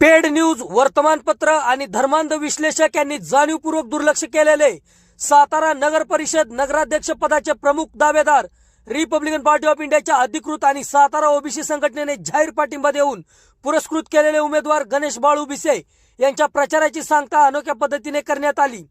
Paid news वर्तमानपत्र आणि धर्मांध विश्लेषक यांनी जाणीवपूर्वक दुर्लक्ष केलेले सातारा नगर परिषद नगराध्यक्ष पदाचे प्रमुख दावेदार रिपब्लिकन पार्टी ऑफ इंडियाच्या अधिकृत आणि सातारा ओबीसी संघटनेने जाहीर पाठिंबा देऊन पुरस्कृत केलेले उमेदवार गणेश बाळू भिसे यांच्या प्रचाराची सांगता अनोख्या पद्धतीने करण्यात आली।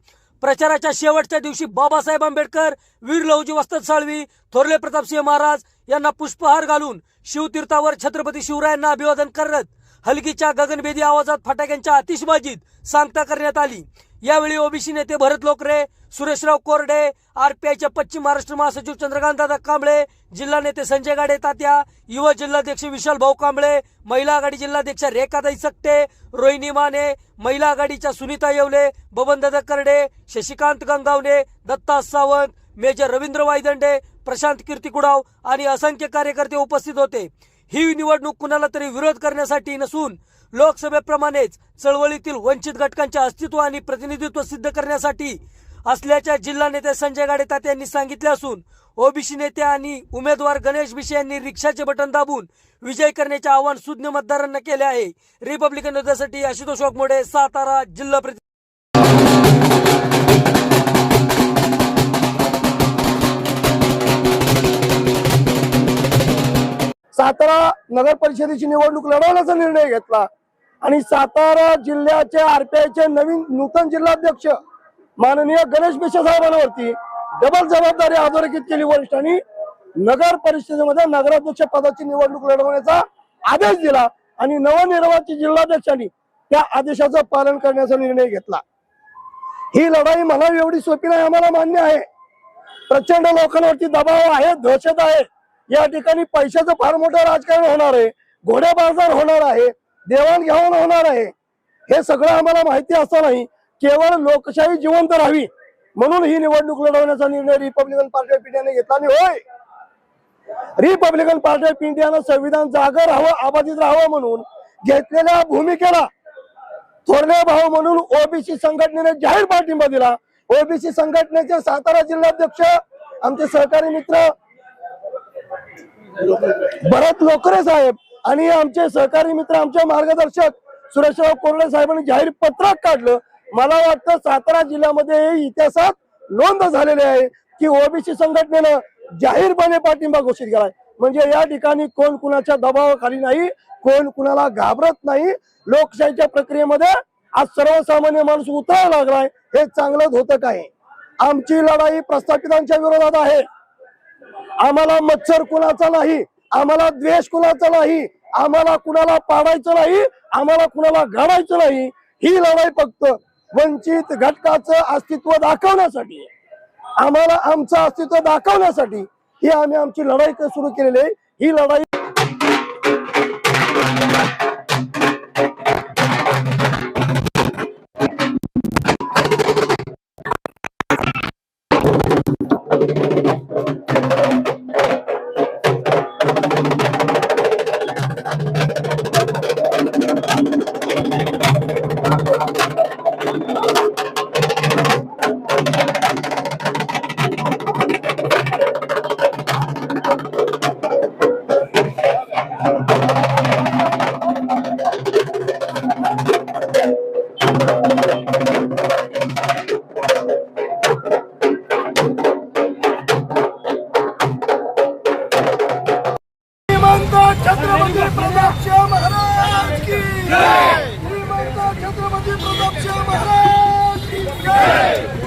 प्रचाराच्या शेवटच्या दिवशी बाबासाहेब आंबेडकर, वीर लहुजी वस्ताद साळवी, थोरले प्रतापसिंह महाराज यांना पुष्पहार घालून शिवतीर्थावर छत्रपती शिवरायांना अभिवादन करत हलगीच्या गगनभेदी आवाजात फटाक्यांच्या आतिषबाजीत सांगता करण्यात आली। यावेळी ओबीसी नेते भरत लोकरे, सुरेशराव कोरडे, आरपीआयचे पश्चिम महाराष्ट्र महासचिव चंद्रकांतदादा कांबळे, जिल्हा नेते संजय गाडे तात्या, युवा जिल्हाध्यक्ष विशाल भाऊ कांबळे, महिला आघाडी जिल्हाध्यक्ष रेखाताई सकटे, रोहिणी माने, महिला आघाडीच्या सुनीता येवले, बबनदादा करडे, शशिकांत गंगावणे, दत्ता सावंत, मेजर रवींद्र वायदंडे, प्रशांत कीर्तिकुडाव आणि असंख्य कार्यकर्ते उपस्थित होते। ही निवडणूक कुणाला तरी विरोध करण्यासाठी नसून लोकसभेप्रमाणेच चळवळीतील वंचित घटकांचे अस्तित्व आणि प्रतिनिधित्व सिद्ध करण्यासाठी असल्याच्या जिल्हा नेते संजय गाडे तात्या यांनी सांगितले असून ओबीसी नेते आणि उमेदवार गणेश भिसे यांनी रिक्षाचे बटन दाबून विजय करण्याचे आवाहन सुज्ञ मतदारांना केले आहे। रिपब्लिकन न्यूजसाठी आशुतोष वाघमोडे, सातारा जिल्हा सातारा नगर परिषदेची निवडणूक लढवण्याचा निर्णय घेतला आणि सातारा जिल्ह्याचे आरपीआयचे नूतन जिल्हाध्यक्ष माननीय गणेश भिसे साहेबांवरती डबल जबाबदारी अधोरेखित केली वरिष्ठांनी नगर परिषदेमध्ये नगराध्यक्ष पदाची निवडणूक लढवण्याचा आदेश दिला आणि नवनिर्वाचित जिल्हाध्यक्षांनी त्या आदेशाचं पालन करण्याचा निर्णय घेतला। ही लढाई म्हणावी एवढी सोपी नाही, आम्हाला मान्य आहे। प्रचंड लोकांवरती दबाव आहे, दहशत आहे। या ठिकाणी पैशाचं फार मोठं राजकारण होणार आहे, घोडे बाजार होणार आहे, देवाणघेवाण होणार आहे। हे सगळं आम्हाला माहिती असतानाही केवळ लोकशाही जिवंत राहावी म्हणून ही निवडणूक लढवण्याचा निर्णय रिपब्लिकन पार्टी ऑफ इंडियाने घेतला। आणि होय, रिपब्लिकन पार्टी ऑफ इंडियानं संविधान जागर राहावं, अबाधित राहावं म्हणून घेतलेल्या भूमिकेला थोरले भाऊ म्हणून ओबीसी संघटनेने जाहीर पाठिंबा दिला। ओबीसी संघटनेचे सातारा जिल्हाध्यक्ष आमचे सहकारी मित्र भरत लोकरे साहेब आणि आमचे सहकारी मित्र, आमचे मार्गदर्शक सुरेशराव कोरडे साहेबांनी जाहीर पत्रक काढलं। मला वाटतं सातारा जिल्ह्यामध्ये इतिहासात नोंद झालेली आहे की ओबीसी संघटनेनं जाहीरपणे पाठिंबा घोषित केलाय। म्हणजे या ठिकाणी कोण कुणाच्या दबावाखाली नाही, कोण कुणाला घाबरत नाही। लोकशाहीच्या प्रक्रियेमध्ये आज सर्वसामान्य माणूस उतरायला लागलाय, हे चांगलंच होतं काय। आमची लढाई प्रस्थापितांच्या विरोधात आहे। आम्हाला मत्सर कुणाचा नाही, आम्हाला द्वेष कुणाचा नाही, आम्हाला कुणाला पाडायचं नाही, आम्हाला कुणाला घालायचं नाही। ही लढाई फक्त वंचित घटकाचं अस्तित्व दाखवण्यासाठी, आम्हाला आमचं अस्तित्व दाखवण्यासाठी ही आम्ही आमची लढाई सुरू केलेली आहे। ही लढाई छत्रपती प्रतापसिंह महाराज की जय, छत्रपती प्रतापसिंह महाराज की जय, छत्रपती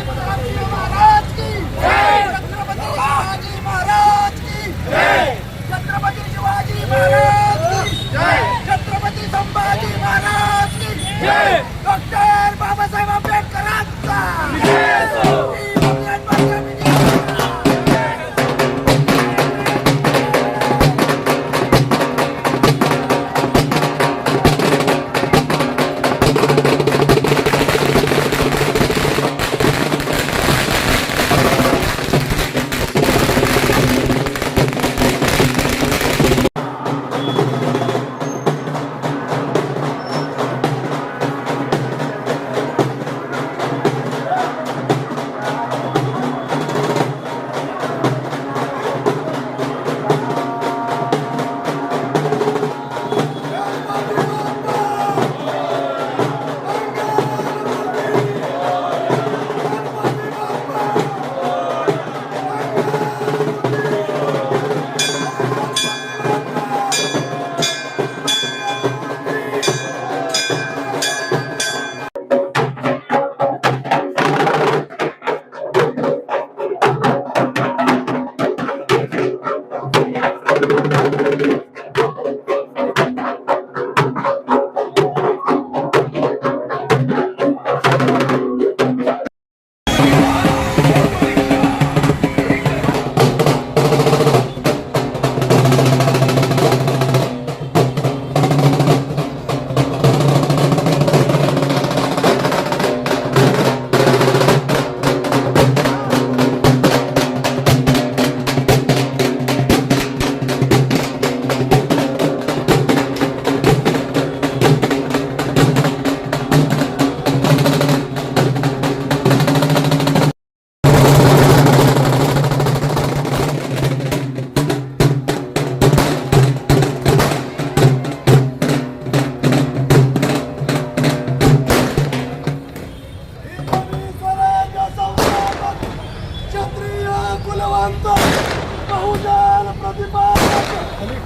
प्रतापसिंह महाराज की जय, छत्रपती प्रतापसिंह महाराज की जय, छत्रपती शिवाजी महाराज की जय, छत्रपती शिवाजी महाराज की जय, छत्रपती संभाजी महाराज की जय, डॉक्टर बाबासाहेब आंबेडकरांचा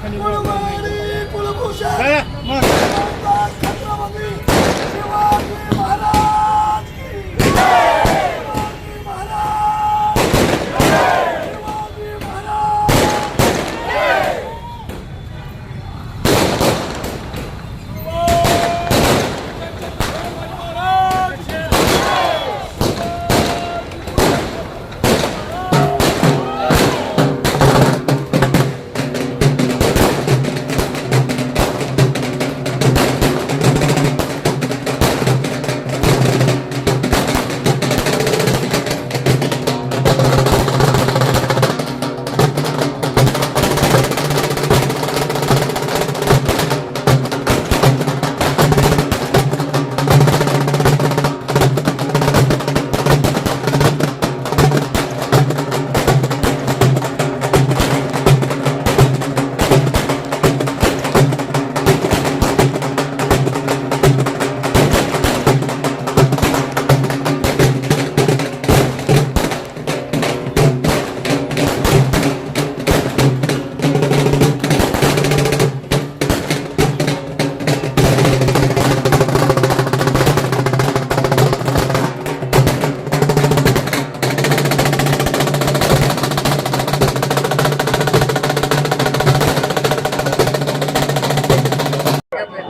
खाली कुलवैरी कुलभूषण चला, मग. छत्रपती शिवाजी महाराज की जय! शिवाजी महाराज शिवाजी महाराज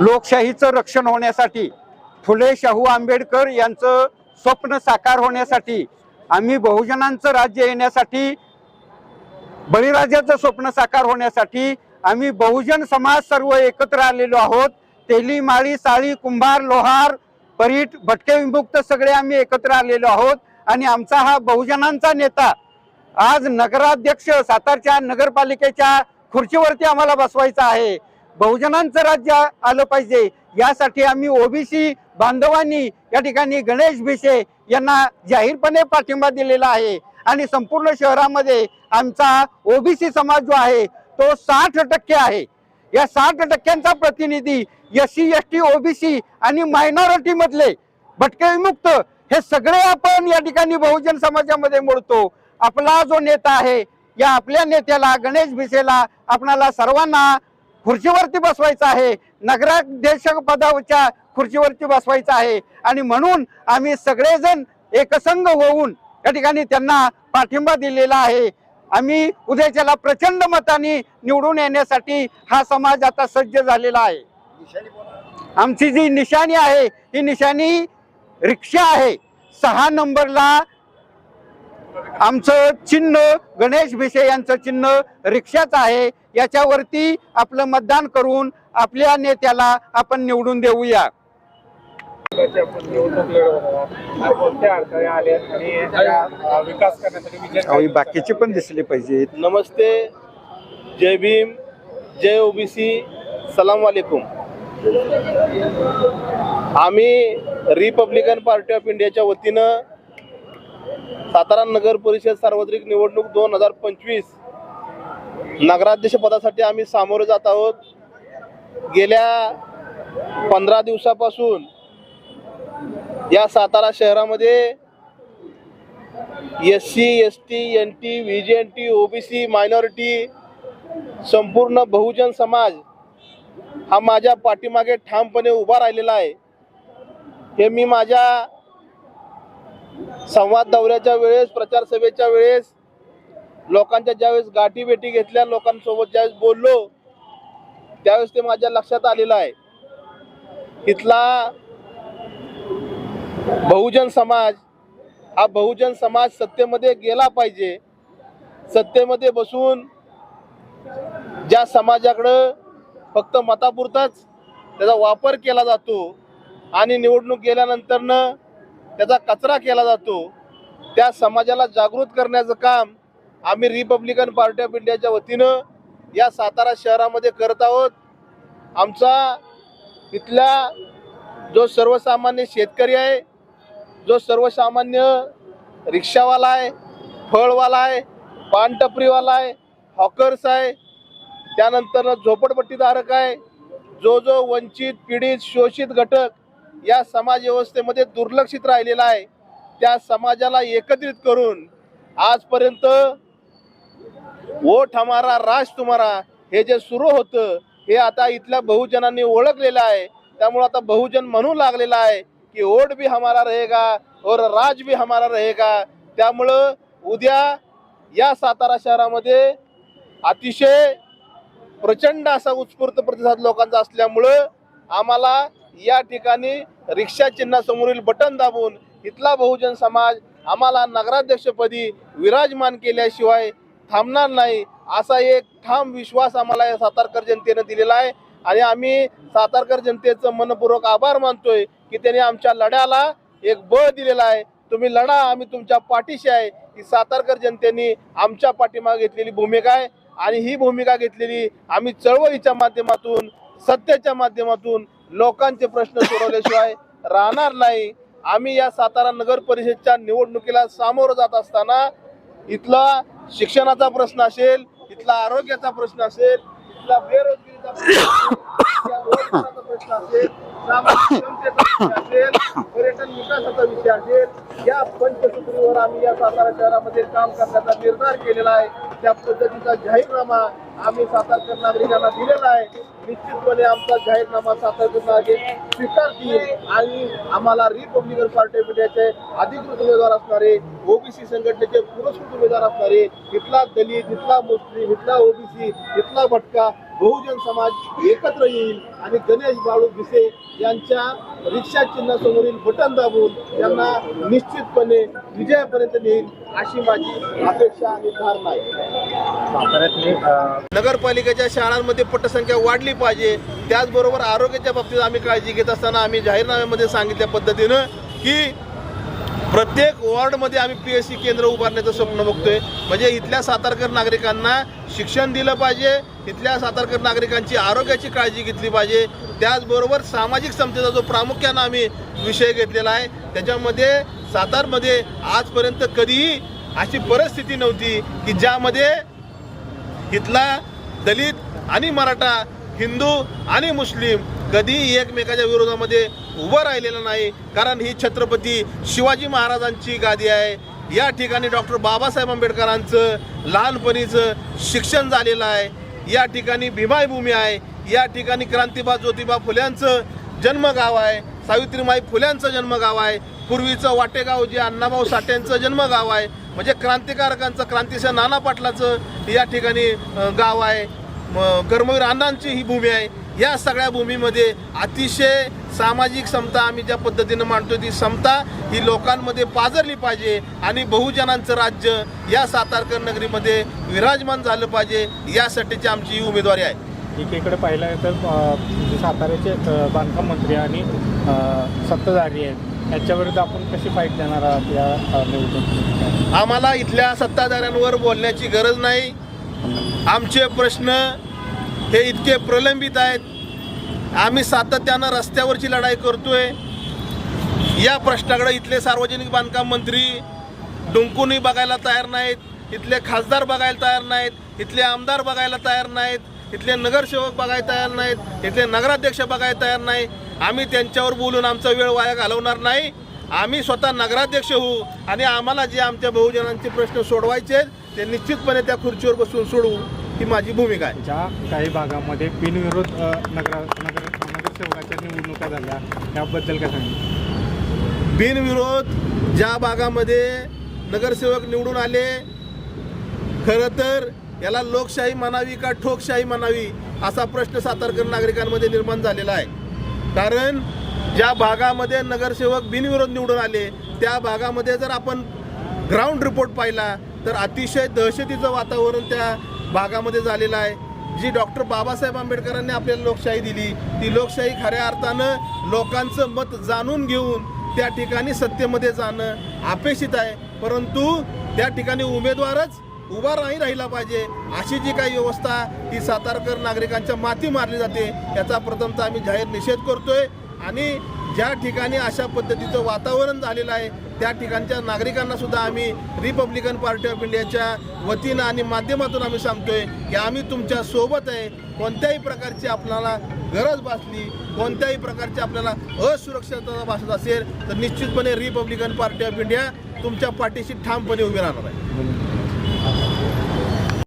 लोकशाहीचं रक्षण होण्यासाठी, फुले शाहू आंबेडकर यांचं स्वप्न साकार होण्यासाठी, आम्ही बहुजनांचं राज्य येण्यासाठी, बळीराजाचं स्वप्न साकार होण्यासाठी आम्ही बहुजन समाज सर्व एकत्र आलेलो आहोत. तेली माळी साळी कुंभार लोहार परीट भटके विमुक्त सगळे आम्ही एकत्र आलेलो आहोत. आणि आमचा हा बहुजनांचा नेता आज नगराध्यक्ष सातारच्या नगरपालिकेच्या खुर्चीवरती आम्हाला बसवायचा आहे. बहुजनांचं राज्य आलं पाहिजे यासाठी आम्ही ओबीसी बांधवांनी या ठिकाणी गणेश भिसे यांना जाहीरपणे पाठिंबा दिलेला आहे. आणि संपूर्ण शहरामध्ये आमचा ओबीसी समाज जो आहे तो 60% आहे. या 60%चा प्रतिनिधी SC ST OBC आणि मायनॉरिटी मधले भटके विमुक्त हे सगळे आपण या ठिकाणी बहुजन समाजामध्ये मोडतो. आपला जो नेता आहे या आपल्या नेत्याला गणेश भिसेला आपणाला सर्वांना खुर्चीवरती बसवायचं आहे, नगराध्यक्ष पदाच्या खुर्चीवरती बसवायचं आहे. आणि म्हणून आम्ही सगळेजण एकसंघ होऊन या ठिकाणी त्यांना पाठिंबा दिलेला आहे. आम्ही उद्याच्याला प्रचंड मताने निवडून येण्यासाठी हा समाज आता सज्ज झालेला आहे. आमची जी निशाणी आहे ही निशाणी रिक्षा आहे. 6 नंबरला आमचं चिन्ह गणेश भिसे यांचं चिन्ह रिक्षाच आहे. याच्यावरती आपलं मतदान करून आपल्या नेत्याला आपण निवडून देऊया. विकास करण्यासाठी बाकीचे पण दिसले पाहिजेत. नमस्ते, जय भीम, जय ओबीसी, सलाम वालेकुम. आम्ही रिपब्लिकन पार्टी ऑफ इंडियाच्या वतीनं सातारा नगर परिषद सार्वत्रिक निवडणूक 2025 नगराध्यक्ष पदासाठी आम्ही सामोरे जात आहोत. गेल्या 15 दिवसापासून या सातारा शहरामध्ये SC ST NT VJNT OBC minority संपूर्ण बहुजन समाज हा माझ्या पाठीमागे ठामपणे उभा राहिलेला आहे. हे मी माझ्या संवाद दौऱ्याच्या वेळेस, प्रचार सभेच्या वेळेस, लोकांच्या ज्यावेळेस गाठी भेटी घेतल्या, लोकांसोबत ज्यावेळेस बोललो त्यावेळेस ते माझ्या लक्षात आलेलं आहे. इथला बहुजन समाज हा बहुजन समाज सत्तेमध्ये गेला पाहिजे. सत्तेमध्ये बसून ज्या समाजाकडं फक्त मतापुरताच त्याचा वापर केला जातो आणि निवडणूक गेल्यानंतरनं त्याचा कचरा केला जातो, त्या समाजाला जागृत करण्याचं काम आम्ही रिपब्लिकन पार्टी ऑफ इंडियाच्या वतीनं या सातारा शहरामध्ये करत आहोत. आमचा इथला जो सर्वसामान्य शेतकरी आहे, जो सर्वसामान्य रिक्षावाला आहे, फळवाला आहे, पानटपरीवाला आहे, हॉकर्स आहे, त्यानंतर झोपडपट्टीधारक आहे, जो वंचित पीडित शोषित घटक या समाज व्यवस्थेमध्ये दुर्लक्षित राहिलेला आहे, त्या समाजाला एकत्रित करून आजपर्यंत वोट हमारा राज तुम्हारा हे जे सुरू होतं हे आता इथल्या बहुजनांनी ओळखलेलं आहे. त्यामुळे आता बहुजन म्हणू लागलेला आहे की वोट भी हमारा रहेगा और राज भी हमारा रहेगा. त्यामुळं उद्या या सातारा शहरामध्ये अतिशय प्रचंड असा उत्स्फूर्त प्रतिसाद लोकांचा असल्यामुळं आम्हाला या ठिकाणी रिक्षा चिन्हासमोरील बटन दाबून इथला बहुजन समाज आम्हाला नगराध्यक्षपदी विराजमान केल्याशिवाय थांबणार नाही असा एक ठाम विश्वास आम्हाला या सातारकर जनतेनं दिलेला आहे. आणि आम्ही सातारकर जनतेचं मनपूर्वक आभार मानतोय की त्यांनी आमच्या लढ्याला एक बळ दिलेला आहे. तुम्ही लढा, आम्ही तुमच्या पाठीशी आहे. ही सातारकर जनतेने आमच्या पाठीमागे घेतलेली भूमिका आहे आणि ही भूमिका घेतलेली आम्ही चळवळीच्या माध्यमातून, सत्तेच्या माध्यमातून लोकांचे प्रश्न सोडवल्याशिवाय राहणार नाही. आम्ही या सातारा नगर परिषदच्या निवडणुकीला सामोरं जात असताना इथला शिक्षणाचा प्रश्न असेल, इथला आरोग्याचा प्रश्न असेल, इथला बेरोजगारीचा प्रश्न असेल, सामाजिक समतेचा विषय असेल, पर्यटन विकासाचा विषय असेल, या पंचसूत्रीवर आम्ही या सातारा शहरामध्ये काम करण्याचा निर्धार केलेला आहे. त्या पद्धतीचा जाहीरनामा आम्ही सातारकर नागरिकांना दिलेला आहे. निश्चितपणे आमचा जाहीरनामा सातारकर नागरिक स्वीकारतील आणि आम्हाला रिपब्लिकन पार्टी ऑफ इंडियाचे अधिकृत उमेदवार असणारे, ओबीसी संघटनेचे पुरस्कृत उमेदवार असणारे, इथला दलित, इथला मुस्लिम, इथला ओबीसी, इथला भटका बहुजन समाज एकत्र येईल आणि गणेश बाळू भिसे यांच्या रिक्षा चिन्हासमोरील बटन दाबून त्यांना निश्चितपणे विजयापर्यंत नेईल अशी माझी अपेक्षा आणि धारणा आहे. नगरपालिकेच्या शाळांमध्ये पटसंख्या वाढली पाहिजे. त्याचबरोबर आरोग्याच्या बाबतीत आम्ही काळजी घेत असताना आम्ही जाहीरनाम्यामध्ये सांगितल्या पद्धतीनं की प्रत्येक वॉर्डमध्ये आम्ही PSC केंद्र उभारण्याचं स्वप्न बघतोय. म्हणजे इथल्या सातारकर नागरिकांना शिक्षण दिलं पाहिजे, इथल्या सातारकर नागरिकांची आरोग्याची काळजी घेतली पाहिजे. त्याचबरोबर सामाजिक समतेचा जो प्रामुख्यानं आम्ही विषय घेतलेला आहे त्याच्यामध्ये सातारमध्ये आजपर्यंत कधीही अशी परिस्थिती नव्हती की ज्यामध्ये इथला दलित आणि मराठा, हिंदू आणि मुस्लिम कधी एकमेकाच्या विरोधामध्ये उभं राहिलेलं नाही. कारण ही छत्रपती शिवाजी महाराजांची गादी आहे. या ठिकाणी डॉक्टर बाबासाहेब आंबेडकरांचं लहानपणीचं शिक्षण झालेलं आहे. या ठिकाणी भीमाईभूमी आहे. या ठिकाणी क्रांतिबा ज्योतिबा फुल्यांचं जन्मगाव आहे. सावित्रीमाई फुल्यांचं जन्मगाव आहे. पूर्वीचं वाटेगाव जे अण्णाभाऊ साठेंचं जन्मगाव आहे. म्हणजे क्रांतिकारकांचं, क्रांतिसिंह नाना पाटलाचं या ठिकाणी गाव आहे. कर्मवीर अण्णांची ही भूमी आहे. या सगळ्या भूमीमध्ये अतिशय सामाजिक समता आम्ही ज्या पद्धतीनं मांडतो ती समता ही लोकांमध्ये पाजरली पाहिजे आणि बहुजनांचं राज्य या सातारकर नगरीमध्ये विराजमान झालं पाहिजे. यासाठीची आमची ही उमेदवारी आहे. एकीकडे पाहिलं तर साताऱ्याचे बांधकाम मंत्री आणि सत्ताधारी आहेत, याच्याविरुद्ध आपण कशी फाईट देणार आहात या निवडणुकीत? आम्हाला इथल्या सत्ताधाऱ्यांवर बोलण्याची गरज नाही. आमचे प्रश्न हे इतके प्रलंबित आहेत. आम्ही सातत्यानं रस्त्यावरची लढाई करतोय. या प्रश्नाकडे इथले सार्वजनिक बांधकाम मंत्री डुंकूनही बघायला तयार नाहीत. इथले खासदार बघायला तयार नाहीत. इथले आमदार बघायला तयार नाहीत. इथले नगरसेवक बघायला तयार नाहीत. इथले नगराध्यक्ष बघायला तयार नाही. आम्ही त्यांच्यावर बोलून आमचा वेळ वाया घालवणार नाही. आम्ही स्वतः नगराध्यक्ष होऊ आणि आम्हाला जे आमच्या बहुजनांचे प्रश्न सोडवायचे ते निश्चितपणे त्या खुर्चीवर बसून सोडवू ही माझी भूमिका आहे. ज्या काही भागामध्ये बिनविरोध नगरसेवकाच्या निवडणुका झाल्या याबद्दल काय सांगितलं? बिनविरोध ज्या भागामध्ये नगरसेवक निवडून आले, खरं तर याला लोकशाही म्हणावी का ठोकशाही म्हणावी असा प्रश्न सातारकर नागरिकांमध्ये निर्माण झालेला आहे. कारण ज्या भागामध्ये नगरसेवक बिनविरोध निवडून आले त्या भागामध्ये जर आपण ग्राउंड रिपोर्ट पाहिला तर अतिशय दहशतीचं वातावरण त्या भागामध्ये झालेलं आहे. जी डॉक्टर बाबासाहेब आंबेडकरांनी आपल्याला लोकशाही दिली ती लोकशाही खऱ्या अर्थानं लोकांचं मत जाणून घेऊन त्या ठिकाणी सत्तेमध्ये जाणं अपेक्षित आहे. परंतु त्या ठिकाणी उमेदवारच उभा नाही राहिला पाहिजे अशी जी काही व्यवस्था ही सातारकर नागरिकांच्या माती मारली जाते याचा प्रथमतः आम्ही जाहीर निषेध करतोय. आणि ज्या ठिकाणी अशा पद्धतीचं वातावरण झालेलं आहे त्या ठिकाणच्या नागरिकांना सुद्धा आम्ही रिपब्लिकन पार्टी ऑफ इंडियाच्या वतीनं आणि माध्यमातून आम्ही सांगतोय की आम्ही तुमच्या सोबत आहे. कोणत्याही प्रकारची आपल्याला गरज भासली, कोणत्याही प्रकारची आपल्याला असुरक्षितता भासत असेल तर निश्चितपणे रिपब्लिकन पार्टी ऑफ इंडिया तुमच्या पाठीशी ठामपणे उभी राहणार आहे.